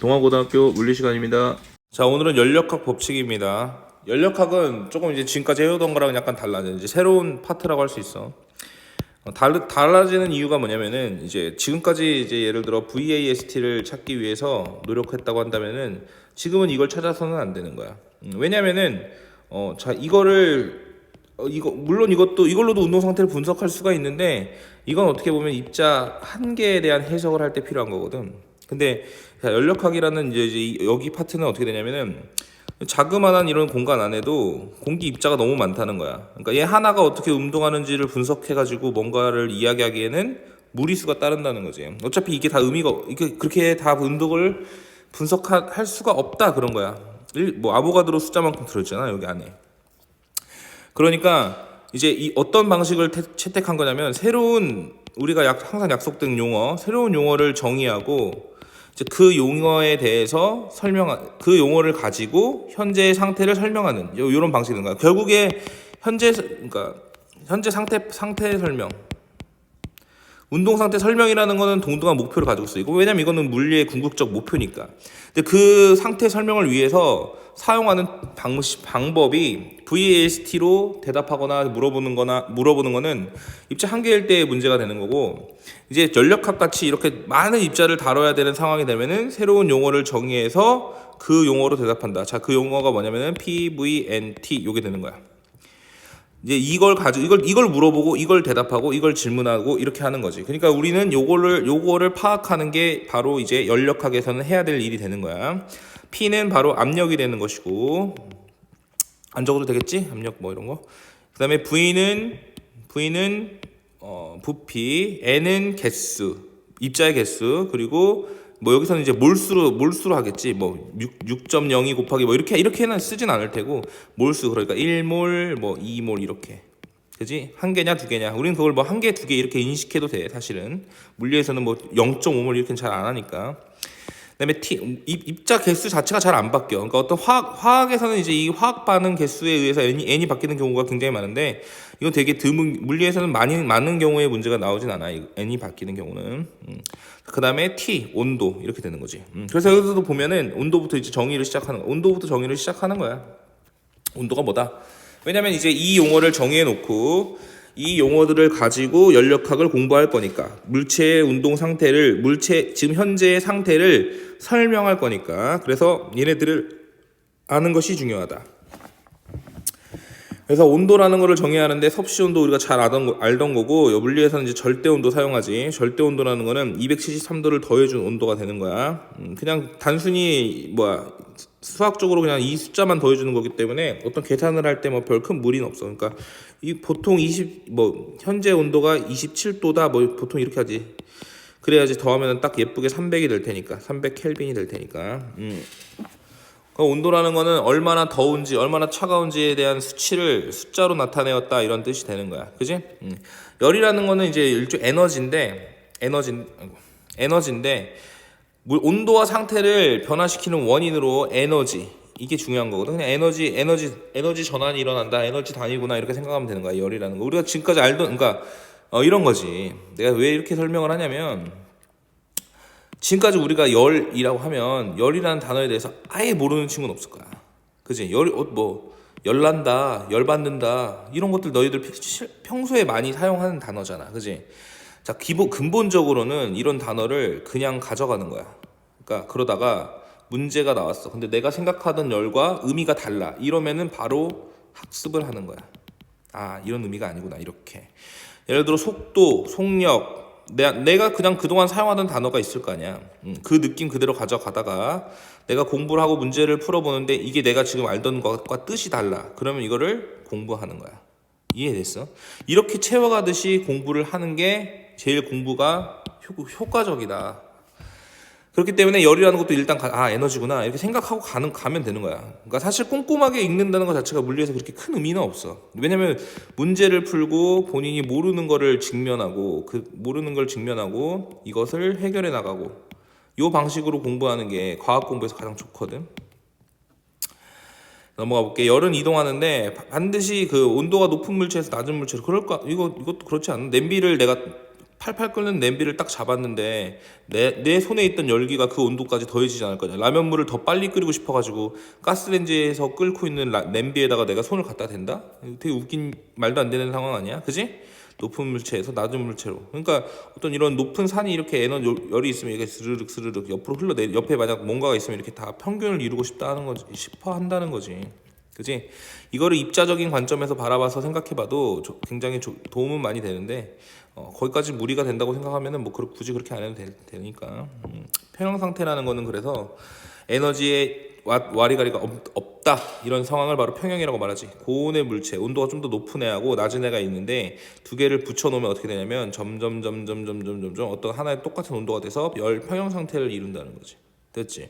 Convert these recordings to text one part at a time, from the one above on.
동아고등학교 물리 시간입니다. 자, 오늘은 연력학 법칙입니다. 연력학은 조금 이제 지금까지 해오던 거랑 약간 달라져. 이제 새로운 파트라고 할 수 있어. 달라지는 이유가 뭐냐면은 이제 지금까지 이제 예를 들어 VAST를 찾기 위해서 노력했다고 한다면은 지금은 이걸 찾아서는 안 되는 거야. 왜냐면은 자 이거 물론 이걸로도 운동 상태를 분석할 수가 있는데 이건 어떻게 보면 입자 한 개에 대한 해석을 할 때 필요한 거거든. 근데 연력학이라는 이제 여기 파트는 어떻게 되냐면은 자그마한 이런 공간 안에도 공기 입자가 너무 많다는 거야. 그러니까 얘 하나가 어떻게 운동하는지를 분석해가지고 뭔가를 이야기하기에는 무리수가 따른다는 거지. 어차피 이게 다 이게 그렇게 다 운동을 분석할 수가 없다 그런 거야. 뭐 아보가드로 숫자만큼 들어있잖아 여기 안에. 그러니까 이제 이 어떤 방식을 채택한 거냐면 우리가 항상 약속된 새로운 용어를 정의하고 이제 그 용어에 대해서 그 용어를 가지고 현재의 상태를 설명하는 이런 방식인 거야. 결국에 그러니까 현재 상태 설명, 운동 상태 설명이라는 거는 동등한 목표를 가지고 있어. 왜냐면 이거는 물리의 궁극적 목표니까. 근데 그 상태 설명을 위해서 사용하는 방법이 VAST로 대답하거나 물어보는 거는 입자 한 개일 때 문제가 되는 거고, 이제 연력학 같이 이렇게 많은 입자를 다뤄야 되는 상황이 되면은 새로운 용어를 정의해서 그 용어로 대답한다. 자, 그 용어가 뭐냐면은 PVNT 요게 되는 거야. 이제 이걸 물어보고 이걸 대답하고 이걸 질문하고 이렇게 하는 거지. 그러니까 우리는 요거를 파악하는 게 바로 이제 연력학에서는 해야 될 일이 되는 거야. P는 바로 압력이 되는 것이고, 안 적어도 되겠지? 압력 뭐 이런 거. 그다음에 V는 부피, N은 개수, 입자의 개수, 그리고 뭐 여기서는 이제 몰수로 하겠지. 뭐 6.02 곱하기 뭐 이렇게는 쓰진 않을 테고, 몰수, 그러니까 1몰 뭐 2몰 이렇게. 그지? 한 개냐 두 개냐. 우리는 그걸 뭐 한 개, 두 개 이렇게 인식해도 돼. 사실은 물리에서는 뭐 0.5몰 이렇게는 잘 안 하니까. 그다음에 입자 개수 자체가 잘 안 바뀌어. 그러니까 어떤 화학에서는 이제 이 화학 반응 개수에 의해서 N이 바뀌는 경우가 굉장히 많은데, 이건 되게 물리에서는 많은 경우에 문제가 나오진 않아. N이 바뀌는 경우는. 그다음에 T 온도 이렇게 되는 거지. 그래서 여기서도 보면은 온도부터 정의를 시작하는 거야. 온도가 뭐다? 왜냐면 이제 이 용어를 정의해 놓고 이 용어들을 가지고 연력학을 공부할 거니까, 물체의 운동 상태를, 지금 현재의 상태를 설명할 거니까, 그래서 얘네들을 아는 것이 중요하다. 그래서 온도라는 거를 정의하는데 섭씨 온도 우리가 잘 알던 거고, 물리에서는 이제 절대 온도 사용하지. 절대 온도라는 거는 273도를 더해준 온도가 되는 거야. 그냥 단순히 수학적으로 그냥 이 숫자만 더해주는 거기 때문에 어떤 계산을 할 때 뭐 별 큰 무리는 없어. 그러니까 이 보통 현재 온도가 27도다 뭐 보통 이렇게 하지. 그래야지 더하면 딱 예쁘게 300이 될 테니까, 300 켈빈이 될 테니까. 그 온도라는 거는 얼마나 더운지 얼마나 차가운지에 대한 수치를 숫자로 나타내었다 이런 뜻이 되는 거야. 그지? 열이라는 거는 이제 일종의 에너지인데 온도와 상태를 변화시키는 원인으로 에너지, 이게 중요한 거거든. 그냥 에너지 전환이 일어난다, 에너지 단위구나 이렇게 생각하면 되는 거야. 열이라는 거 우리가 지금까지 알던, 그러니까 이런 거지. 내가 왜 이렇게 설명을 하냐면, 지금까지 우리가 열이라고 하면 열이라는 단어에 대해서 아예 모르는 친구는 없을 거야. 그지? 열난다, 열받는다 이런 것들 너희들 평소에 많이 사용하는 단어잖아. 그지? 자, 근본적으로는 이런 단어를 그냥 가져가는 거야. 그러니까 그러다가 문제가 나왔어. 근데 내가 생각하던 열과 의미가 달라. 이러면은 바로 학습을 하는 거야. 아, 이런 의미가 아니구나. 이렇게. 예를 들어 속도, 속력, 내가 그냥 그동안 사용하던 단어가 있을 거 아니야. 그 느낌 그대로 가져가다가 내가 공부를 하고 문제를 풀어보는데 이게 내가 지금 알던 것과 뜻이 달라. 그러면 이거를 공부하는 거야. 이해됐어? 이렇게 채워가듯이 공부를 하는 게 제일 공부가 효과적이다. 그렇기 때문에 열이라는 것도 일단 에너지구나 이렇게 생각하고 가면 되는 거야. 그러니까 사실 꼼꼼하게 읽는다는 것 자체가 물리에서 그렇게 큰 의미는 없어. 왜냐면 문제를 풀고 본인이 모르는 걸 직면하고 이것을 해결해 나가고, 이 방식으로 공부하는 게 과학 공부에서 가장 좋거든. 넘어가 볼게. 열은 이동하는데 반드시 그 온도가 높은 물체에서 낮은 물체로, 이것도 그렇지 않나? 냄비를 내가 팔팔 끓는 냄비를 딱 잡았는데 내 손에 있던 열기가 그 온도까지 더해지지 않을 거냐. 라면물을 더 빨리 끓이고 싶어가지고 가스레인지에서 끓고 있는 냄비에다가 내가 손을 갖다 댄다? 되게 웃긴 말도 안 되는 상황 아니야? 그지? 높은 물체에서 낮은 물체로. 그러니까 어떤 이런 높은 산이 이렇게 열이 있으면 이게 스르륵 스르륵 옆으로 흘러내. 옆에 만약 뭔가가 있으면 이렇게 다 평균을 이루고 싶다 하는 거지. 싶어 한다는 거지. 그지? 이거를 입자적인 관점에서 바라봐서 생각해봐도 굉장히 도움은 많이 되는데 거기까지 무리가 된다고 생각하면은 뭐 굳이 그렇게 안 해도 되니까. 평형 상태라는 거는 그래서 에너지의 와리가리가 없다 이런 상황을 바로 평형이라고 말하지. 고온의 물체, 온도가 좀 더 높은 애하고 낮은 애가 있는데 두 개를 붙여놓으면 어떻게 되냐면 점점 어떤 하나의 똑같은 온도가 돼서 평형 상태를 이룬다는 거지. 됐지?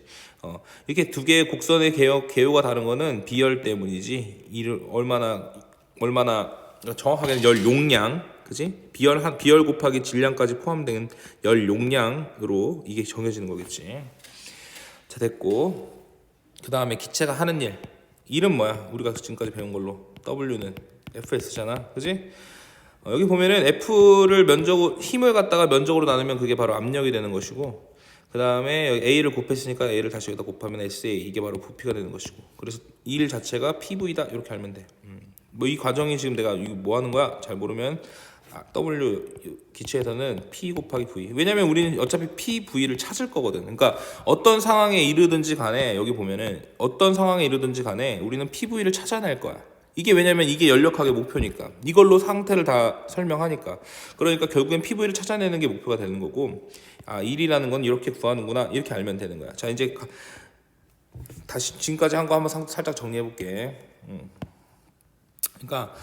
이렇게 두 개의 곡선의 개요가 다른 거는 비열 때문이지. 이를 얼마나 정확하게는 열 용량, 그지? 비열 곱하기 질량까지 포함된 열 용량으로 이게 정해지는 거겠지. 자, 됐고. 그 다음에 기체가 하는 일은 뭐야? 우리가 지금까지 배운 걸로 W는 Fs잖아, 그지? 여기 보면은 F를 힘을 갖다가 면적으로 나누면 그게 바로 압력이 되는 것이고, 그 다음에 A를 곱했으니까 A를 다시 여기다 곱하면 SA, 이게 바로 부피가 되는 것이고, 그래서 일 자체가 PV다 이렇게 알면 돼. 뭐 이 과정이 지금 내가 이거 뭐 하는 거야? 잘 모르면 W 기체에서는 P 곱하기 V. 왜냐면 우리는 어차피 PV를 찾을 거거든. 그러니까 어떤 상황에 이르든지 간에 여기 보면은 어떤 상황에 이르든지 간에 우리는 PV를 찾아낼 거야. 이게 왜냐면 이게 연력학의 목표니까. 이걸로 상태를 다 설명하니까. 그러니까 결국엔 PV를 찾아내는 게 목표가 되는 거고, 일이라는 건 이렇게 구하는구나 이렇게 알면 되는 거야. 자, 이제 다시 지금까지 한 거 한번 살짝 정리해 볼게. 그러니까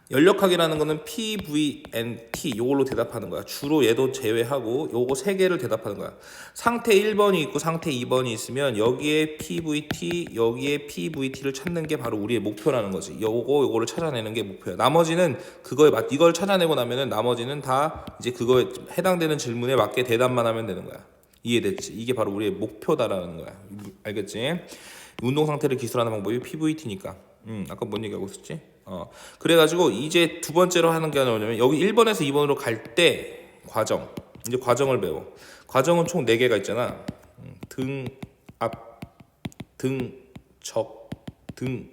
연력학이라는 거는 PVNT 요걸로 대답하는 거야. 주로 얘도 제외하고 요거 세 개를 대답하는 거야. 상태 1번이 있고 상태 2번이 있으면 여기에 PVT, 여기에 PVT를 찾는 게 바로 우리의 목표라는 거지. 요거를 찾아내는 게 목표야. 나머지는 이걸 찾아내고 나면은 나머지는 다 이제 그거에 해당되는 질문에 맞게 대답만 하면 되는 거야. 이해됐지? 이게 바로 우리의 목표다라는 거야. 알겠지? 운동 상태를 기술하는 방법이 PVT니까. 아까 뭔 얘기하고 있었지? 그래가지고 이제 두 번째로 하는 게 뭐냐면 여기 1번에서 2번으로 갈 때 과정. 이제 과정을 배워. 과정은 총 4개가 있잖아. 등, 앞, 등, 적, 등,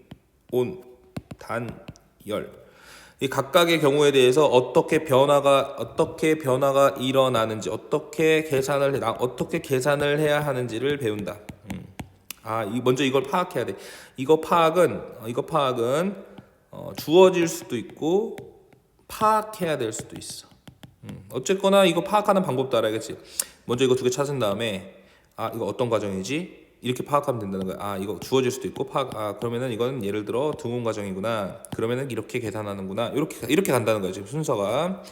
온, 단, 열. 이 각각의 경우에 대해서 어떻게 변화가 일어나는지, 어떻게 계산을 해야 하는지를 배운다. 먼저 이걸 파악해야 돼. 이거 파악은 주어질 수도 있고 파악해야 될 수도 있어. 어쨌거나 이거 파악하는 방법도 알아야겠지. 먼저 이거 두 개 찾은 다음에 이거 어떤 과정이지? 이렇게 파악하면 된다는 거야. 이거 주어질 수도 있고 그러면은 이건 예를 들어 등온 과정이구나. 그러면은 이렇게 계산하는구나. 이렇게 간다는 거야, 지금 순서가.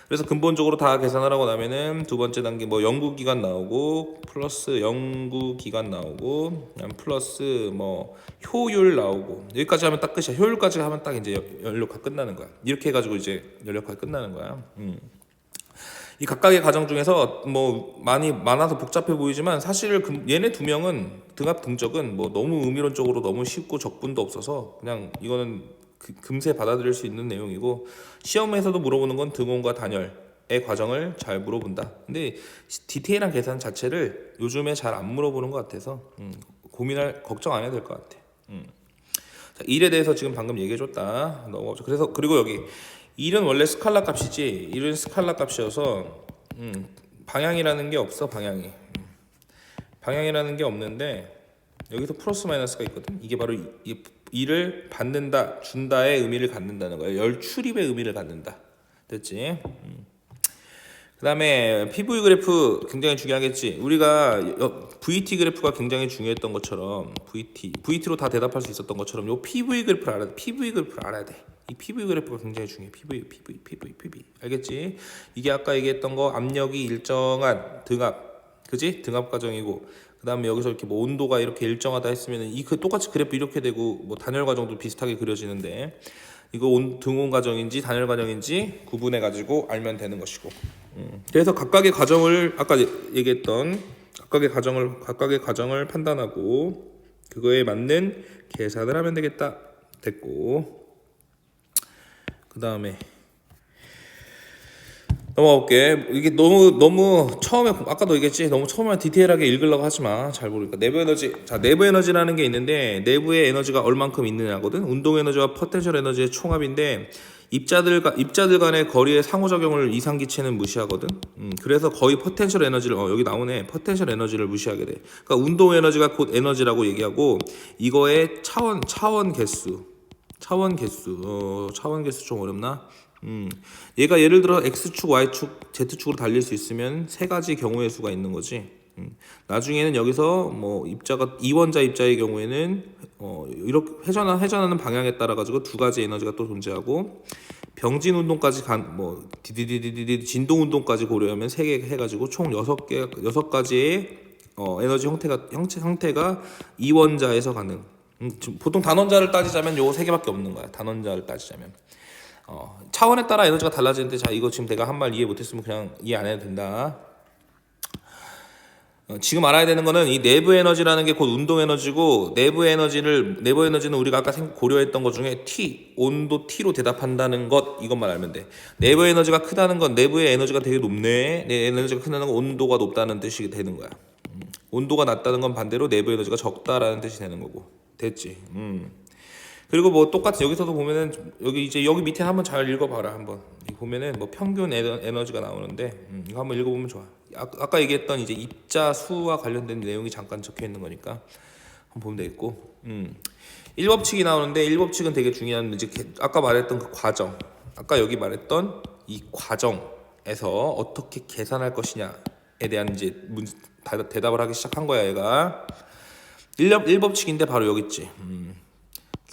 그래서 근본적으로 다 계산을 하고 나면은 두 번째 단계 뭐 연구기간 나오고 플러스 연구기간 나오고 플러스 뭐 효율 나오고 여기까지 하면 딱 끝이야. 효율까지 하면 딱 이제 연력학 끝나는 거야. 이렇게 해가지고 이제 연력학이 끝나는 거야. 이 각각의 과정 중에서 뭐 많아서 복잡해 보이지만 사실 얘네 두 명은 등합 등적은 뭐 너무 의미론적으로 너무 쉽고 적분도 없어서 그냥 이거는 금세 받아들일 수 있는 내용이고 시험에서도 물어보는 건 등온과 단열의 과정을 잘 물어본다. 근데 디테일한 계산 자체를 요즘에 잘 안 물어보는 것 같아서 걱정 안 해도 될 것 같아. 자, 일에 대해서 지금 방금 얘기해줬다. 그리고 여기 일은 원래 스칼라 값이지. 일은 스칼라 값이어서 방향이라는 게 없어. 방향이라는 게 없는데 여기서 플러스 마이너스가 있거든. 이게 바로 일을 받는다, 준다의 의미를 갖는다는 거예요. 열 출입의 의미를 갖는다. 됐지? 그 다음에 PV 그래프 굉장히 중요하겠지. 우리가 VT 그래프가 굉장히 중요했던 것처럼 VT로 다 대답할 수 있었던 것처럼 요 PV 그래프를 알아야 돼. PV 그래프를 알아야 돼. 이 PV 그래프가 굉장히 중요해. PV 알겠지? 이게 아까 얘기했던 거 압력이 일정한 등압, 그지? 등압 과정이고 그 다음에 여기서 이렇게 뭐 온도가 이렇게 일정하다 했으면은 똑같이 그래프 이렇게 되고 뭐 단열 과정도 비슷하게 그려지는데 이거 등온 과정인지 단열 과정인지 구분해 가지고 알면 되는 것이고. 그래서 각각의 과정을 아까 얘기했던 각각의 과정을 판단하고 그거에 맞는 계산을 하면 되겠다. 됐고. 그 다음에 넘어가 볼게. 이게 너무 처음에 아까도 얘기했지. 너무 처음에 디테일하게 읽으려고 하지 마. 잘 모르니까. 내부 에너지. 자, 내부 에너지라는 게 있는데 내부의 에너지가 얼만큼 있느냐거든. 운동 에너지와 포텐셜 에너지의 총합인데 입자들 간의 거리의 상호작용을 이상기체는 무시하거든. 그래서 거의 포텐셜 에너지를 여기 나오네. 포텐셜 에너지를 무시하게 돼. 그러니까 운동 에너지가 곧 에너지라고 얘기하고 이거의 차원 개수. 차원 개수 좀 어렵나? 얘가 예를 들어 X축, Y축, Z축으로 달릴 수 있으면 세 가지 경우의 수가 있는 거지. 나중에는 여기서 뭐 입자가 이원자 입자의 경우에는 이렇게 회전하는 방향에 따라 가지고 두 가지 에너지가 또 존재하고 병진 운동까지 뭐 디디디디디 진동 운동까지 고려하면 세 개 해가지고 총 여섯 가지의 에너지 형태가 이원자에서 가능. 보통 단원자를 따지자면 요 세 개밖에 없는 거야. 단원자를 따지자면. 차원에 따라 에너지가 달라지는데 자 이거 지금 내가 한 말 이해 못했으면 그냥 이해 안 해도 된다. 지금 알아야 되는 거는 이 내부 에너지라는 게 곧 운동 에너지고 내부 에너지는 우리가 아까 고려했던 것 중에 T 온도 T로 대답한다는 것 이것만 알면 돼. 내부 에너지가 크다는 건 내부의 에너지가 되게 높네. 내 에너지가 크다는 건 온도가 높다는 뜻이 되는 거야. 온도가 낮다는 건 반대로 내부 에너지가 적다라는 뜻이 되는 거고. 됐지. 그리고 뭐 똑같이 여기서도 보면은 여기 밑에 한번 잘 읽어봐라. 한번 보면은 뭐 평균 에너지가 나오는데 이거 한번 읽어보면 좋아. 아까 얘기했던 이제 입자 수와 관련된 내용이 잠깐 적혀 있는 거니까 한번 보면 되겠고. 1법칙이 나오는데 1법칙은 되게 중요한 이제 아까 말했던 그 과정. 아까 여기 말했던 이 과정에서 어떻게 계산할 것이냐에 대한 이제 대답을 하기 시작한 거야. 얘가 1법칙인데 바로 여기 있지.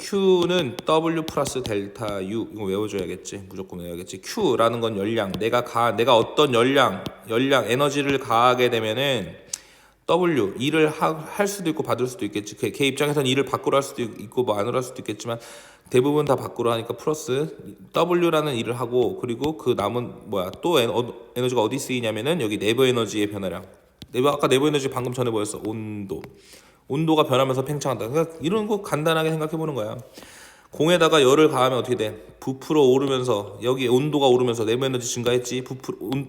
Q는 W 플러스 델타 U 이거 외워줘야겠지. 무조건 외워야겠지. Q라는 건 열량. 내가 어떤 열량 에너지를 가하게 되면은 W 일을 할 수도 있고 받을 수도 있겠지. 걔 입장에서는 일을 밖으로 할 수도 있고 뭐 안으로 할 수도 있겠지만 대부분 다 밖으로 하니까 플러스 W라는 일을 하고 그리고 그 남은 또 에너지가 어디 쓰이냐면은 여기 내부 에너지의 변화량. 아까 내부 에너지 방금 전에 보였어. 온도가 변하면서 팽창한다. 그러니까 이런 거 간단하게 생각해 보는 거야. 공에다가 열을 가하면 어떻게 돼? 부풀어 오르면서 여기 온도가 오르면서 내부 에너지 증가했지.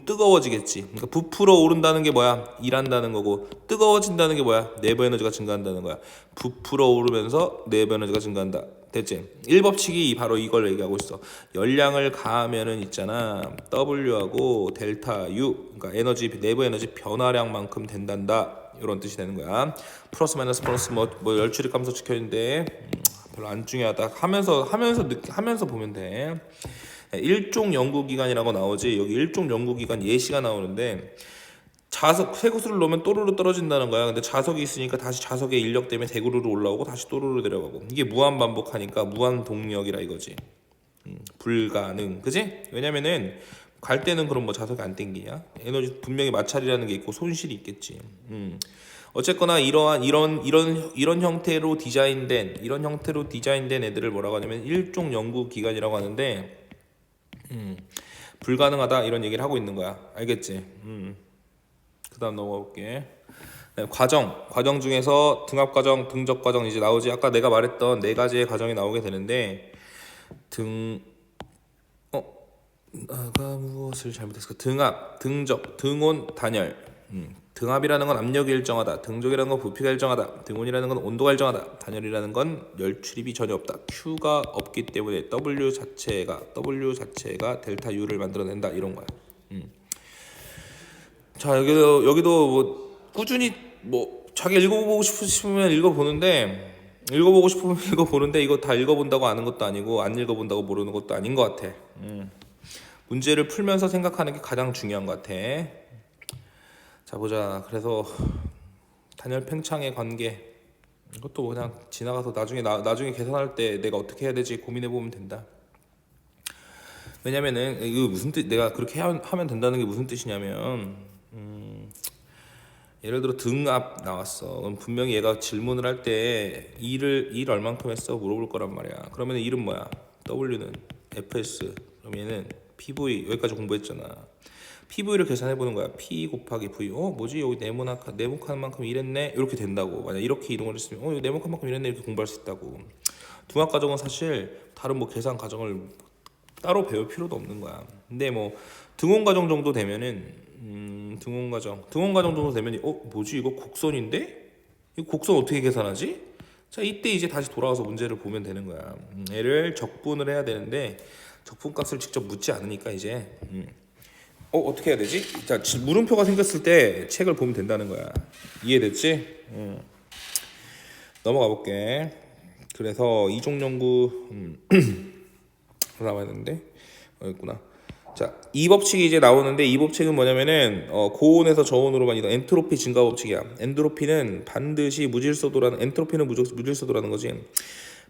뜨거워지겠지. 그러니까 부풀어 오른다는 게 뭐야? 일한다는 거고 뜨거워진다는 게 뭐야? 내부 에너지가 증가한다는 거야. 부풀어 오르면서 내부 에너지가 증가한다. 됐지? 1법칙이 바로 이걸 얘기하고 있어. 열량을 가하면은 있잖아. W하고 델타 U 그러니까 내부 에너지 변화량만큼 된단다. 이런 뜻이 되는 거야. 플러스 마이너스 뭐 열출입 감소 찍혀 있는데 별로 안 중요하다. 하면서 보면 돼. 일종 연구 기간이라고 나오지. 여기 일종 연구 기간 예시가 나오는데 쇠구슬을 놓으면 또르르 떨어진다는 거야. 근데 자석이 있으니까 다시 자석의 인력 때문에 대구르르 올라오고 다시 또르르 내려가고 이게 무한 반복하니까 무한 동력이라 이거지. 불가능. 그지? 왜냐면은 갈 때는 그럼 뭐 자석이 안 땡기냐? 에너지 분명히 마찰이라는 게 있고 손실이 있겠지. 어쨌거나 이런 형태로 디자인된 애들을 뭐라고 하냐면 일종 연구 기관이라고 하는데 불가능하다 이런 얘기를 하고 있는 거야. 알겠지? 그다음 넘어가 볼게. 과정 중에서 등합 과정, 등적 과정 이제 나오지. 아까 내가 말했던 네 가지의 과정이 나오게 되는데 내가 무엇을 잘못했을까? 등합, 등적, 등온, 단열. 등합이라는 건 압력이 일정하다. 등적이라는 건 부피가 일정하다. 등온이라는 건 온도가 일정하다. 단열이라는 건 열 출입이 전혀 없다. Q가 없기 때문에 W 자체가 델타 U를 만들어낸다. 이런 거야. 자 여기도 뭐 꾸준히 뭐 자기 읽어보고 싶으면 읽어보는데 이거 다 읽어본다고 아는 것도 아니고 안 읽어본다고 모르는 것도 아닌 것 같아. 문제를 풀면서 생각하는 게 가장 중요한 것 같아. 자 보자. 그래서 단열 팽창의 관계 이것도 그냥 지나가서 나중에 계산할 때 내가 어떻게 해야 되지 고민해 보면 된다. 왜냐면은 이거 무슨 뜻 내가 그렇게 하면 된다는 게 무슨 뜻이냐면 예를 들어 등압 나왔어. 그럼 분명히 얘가 질문을 할 때 일 얼만큼 했어 물어볼 거란 말이야. 그러면 일은 뭐야? W는 FS. 그럼 얘는 PV 여기까지 공부했잖아. PV를 계산해 보는 거야. P 곱하기 V. 뭐지? 여기 네모칸 만큼 일했네. 이렇게 된다고. 만약 이렇게 이동을 했으면 여기 네모칸 만큼 일했네. 이렇게 공부할 수 있다고. 등합 과정은 사실 다른 뭐 계산 과정을 따로 배울 필요도 없는 거야. 근데 뭐 등원 과정 정도 되면은 등원 과정 정도 되면 뭐지 이거 곡선인데? 이 곡선 어떻게 계산하지? 자, 이때 이제 다시 돌아와서 문제를 보면 되는 거야. 얘를 적분을 해야 되는데 적분값을 직접 묻지 않으니까 이제 어떻게 해야 되지? 자, 물음표가 생겼을 때 책을 보면 된다는 거야. 이해됐지? 넘어가 볼게. 그래서 이종연구 나와야 되는데 여기 있구나. 자, 이 법칙이 이제 나오는데 이 법칙은 뭐냐면은 고온에서 저온으로만 이동 엔트로피 증가 법칙이야. 엔트로피는 반드시 무질서도라는 엔트로피는 무질서도라는 거지.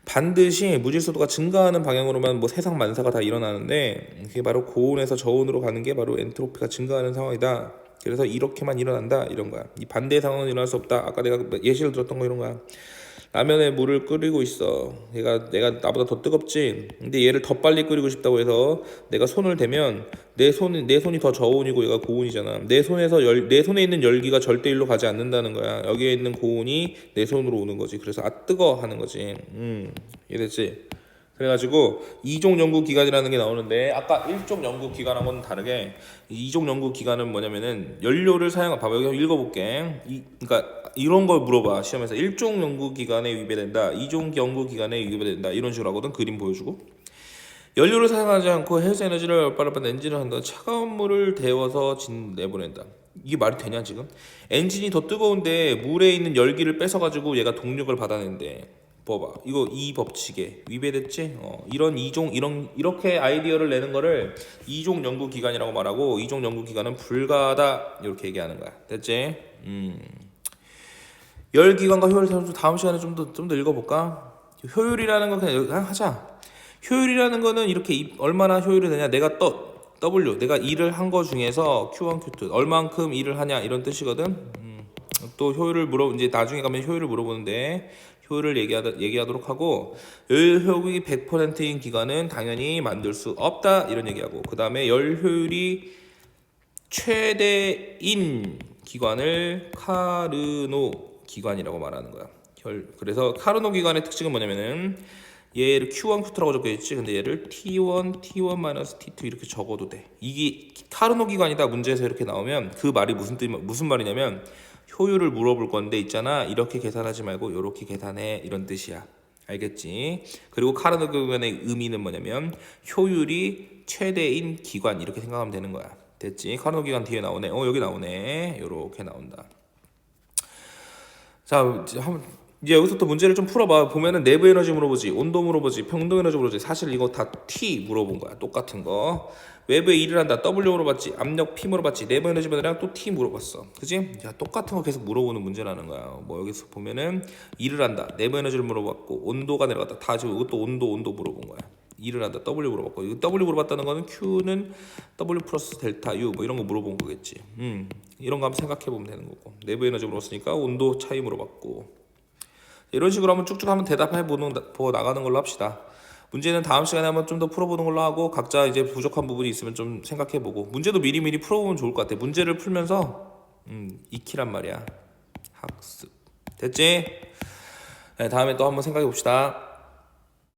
반드시 무질서도가 증가하는 방향으로만 뭐 세상 만사가 다 일어나는데 그게 바로 고온에서 저온으로 가는 게 바로 엔트로피가 증가하는 상황이다. 그래서 이렇게만 일어난다 이런 거야. 이 반대의 상황은 일어날 수 없다. 아까 내가 예시를 들었던 거 이런 거야. 라면에 물을 끓이고 있어. 내가 나보다 더 뜨겁지. 근데 얘를 더 빨리 끓이고 싶다고 해서 내가 손을 대면 내 손이 더 저온이고 얘가 고온이잖아. 내 손에 있는 열기가 절대 일로 가지 않는다는 거야. 여기에 있는 고온이 내 손으로 오는 거지. 그래서 뜨거 하는 거지. 이해됐지? 그래가지고 이종 연구 기간이라는 게 나오는데 아까 1종 연구 기간하고는 다르게 이종 연구 기간은 뭐냐면은 연료를 봐봐 여기 읽어볼게. 그러니까 이런 걸 물어봐 시험에서 1종 연구 기간에 위배된다, 2종 연구 기간에 위배된다 이런 식으로 하거든. 그림 보여주고 연료를 사용하지 않고 해수 에너지를 발생한 엔진을 한다. 차가운 물을 데워서 내보낸다. 이게 말이 되냐 지금? 엔진이 더 뜨거운데 물에 있는 열기를 뺏어가지고 얘가 동력을 받아낸대. 봐봐 이거 이 법칙에 위배됐지? 이렇게 아이디어를 내는 거를 이종 연구 기간이라고 말하고 이종 연구 기간은 불가하다 이렇게 얘기하는 거야. 됐지? 열 기간과 효율 좀 다음 시간에 좀 더 읽어볼까? 효율이라는 거 그냥 하자. 효율이라는 거는 이렇게 얼마나 효율이 되냐 내가 W 내가 일을 한 거 중에서 Q1, Q2 얼만큼 일을 하냐 이런 뜻이거든. 또 효율을 이제 나중에 가면 효율을 물어보는데 효율을 얘기하도록 하고 열 효율이 100%인 기관은 당연히 만들 수 없다 이런 얘기하고 그 다음에 열 효율이 최대인 기관을 카르노 기관이라고 말하는 거야. 그래서 카르노 기관의 특징은 뭐냐면은 얘를 Q1, Q2라고 적혀있지. 근데 얘를 T1, T1-T2 이렇게 적어도 돼. 이게 카르노 기관이다 문제에서 이렇게 나오면 그 말이 무슨 말이냐면 효율을 물어볼 건데 있잖아 이렇게 계산하지 말고 이렇게 계산해 이런 뜻이야. 알겠지? 그리고 카르노 기관의 의미는 뭐냐면 효율이 최대인 기관 이렇게 생각하면 되는 거야. 됐지? 카르노 기관 뒤에 나오네. 여기 나오네. 이렇게 나온다. 자, 이제 여기서부터 문제를 좀 풀어봐. 보면은 내부 에너지 물어보지, 온도 물어보지, 평등 에너지 물어보지. 사실 이거 다 T 물어본 거야. 똑같은 거. 외부에 일을 한다. W 물어봤지, 압력 P 물어봤지, 내부 에너지 변화량 또 T 물어봤어. 그지? 야, 똑같은 거 계속 물어보는 문제라는 거야. 뭐 여기서 보면은 일을 한다. 내부 에너지를 물어봤고, 온도가 내려갔다. 다 지금 이것도 온도 물어본 거야. 일을 한다. W 물어봤고, 이거 W 물어봤다는 거는 Q는 W 플러스 델타 U 뭐 이런 거 물어본 거겠지. 이런 거 한번 생각해 보면 되는 거고. 내부 에너지 물었으니까 온도 차이 물어봤고. 이런 식으로 한번 쭉쭉 한번 대답해 보고 나가는 걸로 합시다. 문제는 다음 시간에 한번 좀 더 풀어보는 걸로 하고 각자 이제 부족한 부분이 있으면 좀 생각해 보고 문제도 미리미리 풀어보면 좋을 것 같아. 문제를 풀면서 익히란 말이야. 학습. 됐지? 네, 다음에 또 한번 생각해 봅시다.